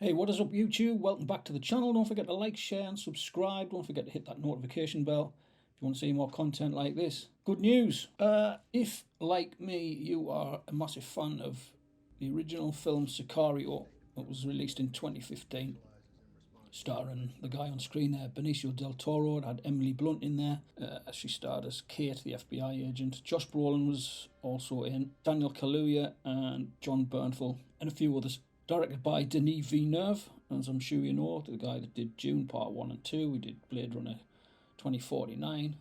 Hey, what is up YouTube? Welcome back to the channel. Don't forget to like, share and subscribe. Don't forget to hit that notification bell if you want to see more content like this. Good news! If, like me, you are a massive fan of the original film Sicario that was released in 2015, starring the guy on screen there, Benicio del Toro. It had Emily Blunt in there. She starred as Kate, the FBI agent. Josh Brolin was also in. Daniel Kaluuya and John Bernthal and a few others. Directed by Denis Villeneuve, as I'm sure you know, the guy that did Dune Part 1 and 2. We did Blade Runner 2049,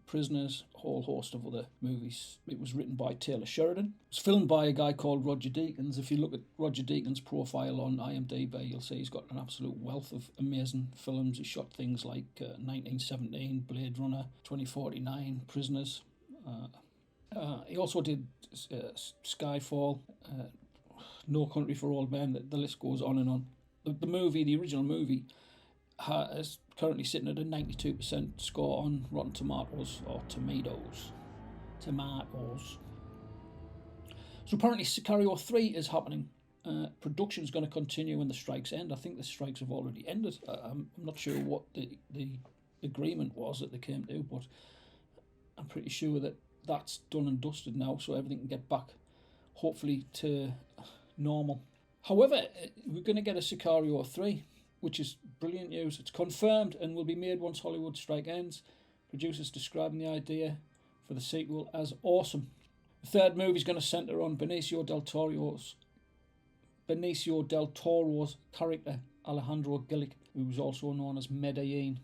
Prisoners, a whole host of other movies. It was written by Taylor Sheridan. It was filmed by a guy called Roger Deakins. If you look at Roger Deakins' profile on IMDb, you'll see he's got an absolute wealth of amazing films. He shot things like 1917, Blade Runner 2049, Prisoners. He also did Skyfall, No Country for Old Men. The list goes on and on. The original movie, is currently sitting at a 92% score on Rotten Tomatoes, or Tomatoes. So apparently Sicario 3 is happening. Production's going to continue when the strikes end. I think the strikes have already ended. I'm not sure what the agreement was that they came to, but I'm pretty sure that that's done and dusted now, so everything can get back, hopefully, to normal. However, we're going to get a Sicario 3, which is brilliant news. It's confirmed and will be made once Hollywood strike ends. Producers describing the idea for the sequel as awesome. The third movie is going to centre on Benicio del Toro's character, Alejandro Gilic, who was also known as Medellin,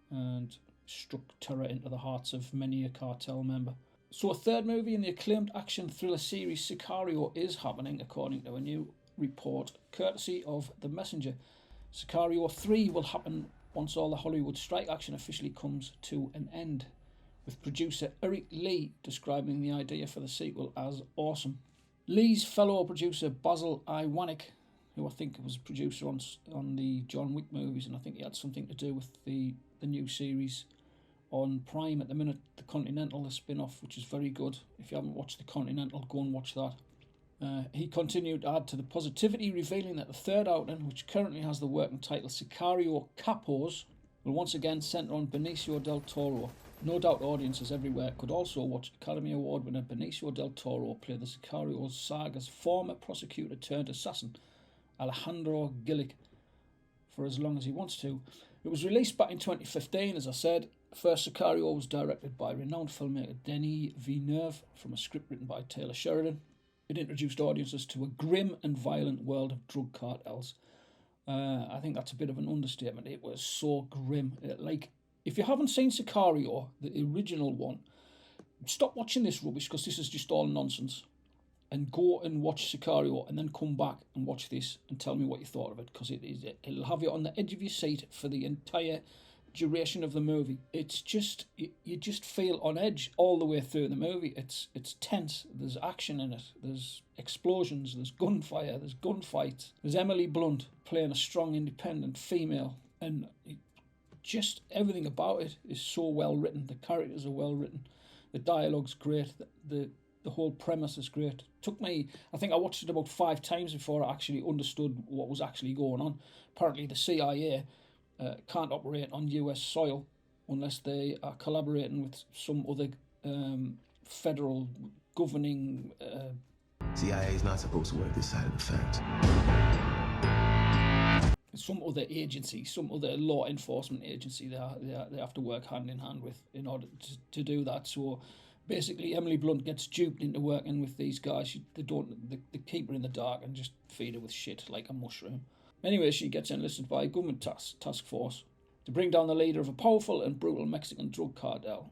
and struck terror into the hearts of many a cartel member. So a third movie in the acclaimed action thriller series Sicario is happening, according to a new report courtesy of The Messenger. Sicario 3 will happen once all the Hollywood strike action officially comes to an end, with producer Eric Lee describing the idea for the sequel as awesome. Lee's fellow producer Basil Iwanek, who I think was a producer on the John Wick movies, and I think he had something to do with the new series on Prime at the minute, The Continental, the spin-off, which is very good. If you haven't watched The Continental, go and watch that. He continued to add to the positivity, revealing that the third outing, which currently has the working title Sicario Capos, will once again centre on Benicio del Toro. No doubt audiences everywhere could also watch Academy Award winner Benicio del Toro play the Sicario saga's former prosecutor turned assassin, Alejandro Gilic, for as long as he wants to. It was released back in 2015, as I said. The first Sicario was directed by renowned filmmaker Denis Villeneuve from a script written by Taylor Sheridan. It introduced audiences to a grim and violent world of drug cartels. I think that's a bit of an understatement. It was so grim. If you haven't seen Sicario, the original one, stop watching this rubbish, because this is just all nonsense, and go and watch Sicario and then come back and watch this and tell me what you thought of it, because it'll have you on the edge of your seat for the entire duration of the movie. It's just, you just feel on edge all the way through the movie. It's tense. There's action in it. There's explosions. There's gunfire. There's gunfights. There's Emily Blunt playing a strong, independent female, and just everything about it is so well written. The characters are well written. The dialogue's great. The whole premise is great. Took me, I think I watched it about 5 times before I actually understood what was actually going on. Apparently the CIA can't operate on US soil unless they are collaborating with some other federal governing... CIA is not supposed to work this side of the fence. Some other agency, some other law enforcement agency they have to work hand in hand with in order to do that. So basically Emily Blunt gets duped into working with these guys. They keep her in the dark and just feed her with shit like a mushroom. Anyway, she gets enlisted by a government task force to bring down the leader of a powerful and brutal Mexican drug cartel.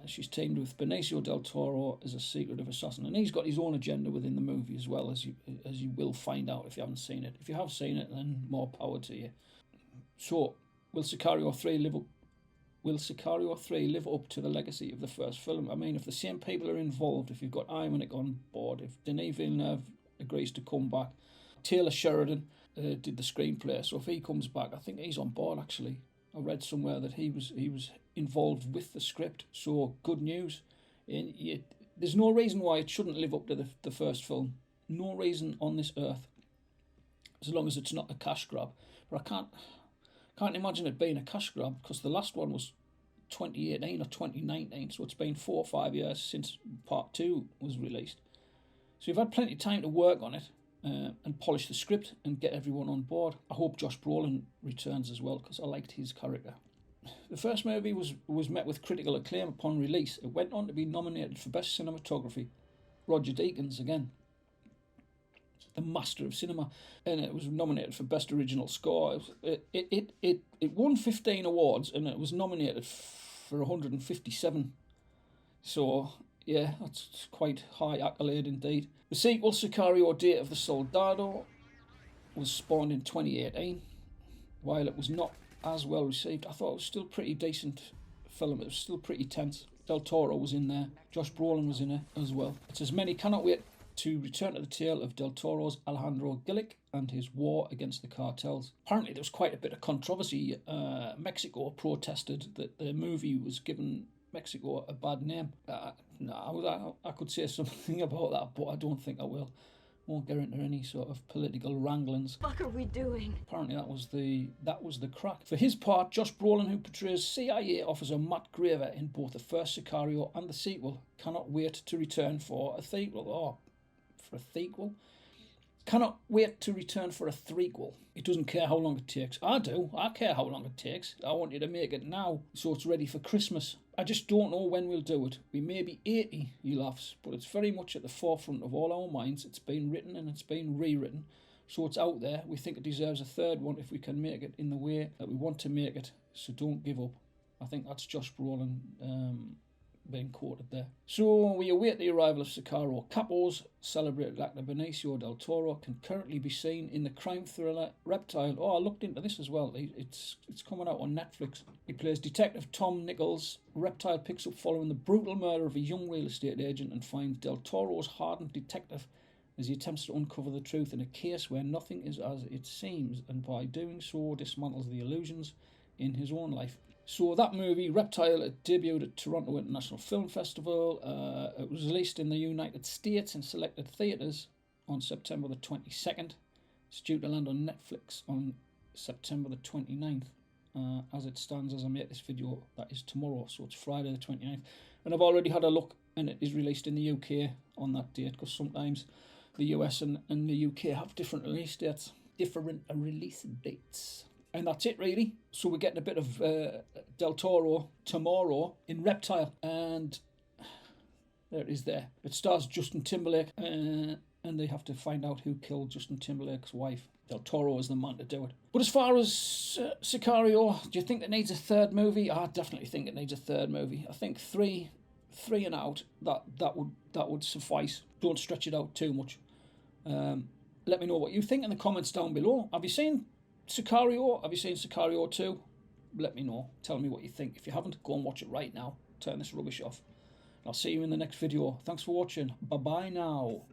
She's teamed with Benicio del Toro as a secretive assassin, and he's got his own agenda within the movie as well, as you will find out if you haven't seen it. If you have seen it, then more power to you. So, will Sicario 3 live up to the legacy of the first film? I mean, if the same people are involved, if you've got Iwanek on board, if Denis Villeneuve agrees to come back, Taylor Sheridan did the screenplay, so if he comes back, I think he's on board actually. I read somewhere that he was involved with the script, so good news. There's no reason why it shouldn't live up to the first film. No reason on this earth. as long as it's not a cash grab. But I can't imagine it being a cash grab, because the last one was 2018 or 2019, so it's been 4 or 5 years since part 2 was released. So you've had plenty of time to work on it and polish the script and get everyone on board. I hope Josh Brolin returns as well, because I liked his character. The first movie was met with critical acclaim upon release. It went on to be nominated for Best Cinematography. Roger Deakins, again, the master of cinema, and it was nominated for Best Original Score. It won 15 awards, and it was nominated for 157. So yeah, that's quite high accolade indeed. The sequel, Sicario: Date of the Soldado, was spawned in 2018. While it was not as well received, I thought it was still pretty decent film. It was still pretty tense. Del Toro was in there. Josh Brolin was in it as well. It says many cannot wait to return to the tale of Del Toro's Alejandro Gillick and his war against the cartels. Apparently there was quite a bit of controversy. Mexico protested that the movie was giving Mexico a bad name. No, I could say something about that, but I don't think I will. Won't get into any sort of political wranglings. What are we doing? Apparently that was the crack. For his part, Josh Brolin, who portrays CIA officer Matt Graver in both the first Sicario and the sequel, cannot wait to return for a sequel. For a sequel? Cannot wait to return for a threequel. He doesn't care how long it takes. I do. I care how long it takes. I want you to make it now, so it's ready for Christmas. I just don't know when we'll do it. We may be 80, he laughs, but it's very much at the forefront of all our minds. It's been written and it's been rewritten, so it's out there. We think it deserves a third one if we can make it in the way that we want to make it, so don't give up. I think that's Josh Brolin being quoted there. So we await the arrival of Sicario. Capo's celebrated actor Benicio del Toro can currently be seen in the crime thriller Reptile. I looked into this as well. It's coming out on Netflix. He plays Detective Tom Nichols. Reptile picks up following the brutal murder of a young real estate agent and finds del Toro's hardened detective as he attempts to uncover the truth in a case where nothing is as it seems, and by doing so dismantles the illusions in his own life. So that movie, Reptile, it debuted at Toronto International Film Festival. It was released in the United States in selected theatres on September the 22nd. It's due to land on Netflix on September the 29th. As it stands, as I make this video, that is tomorrow, so it's Friday the 29th. And I've already had a look, and it is released in the UK on that date, because sometimes the US and the UK have different release dates. And that's it, really. So we're getting a bit of Del Toro tomorrow in Reptile. And there it is there. It stars Justin Timberlake, and they have to find out who killed Justin Timberlake's wife. Del Toro is the man to do it. But as far as Sicario, do you think it needs a third movie? I definitely think it needs a third movie. I think three and out, that would suffice. Don't stretch it out too much. Let me know what you think in the comments down below. Have you seen Sicario? Have you seen Sicario 2? Let me know. Tell me what you think. If you haven't, go and watch it right now. Turn this rubbish off. I'll see you in the next video. Thanks for watching. Bye-bye now.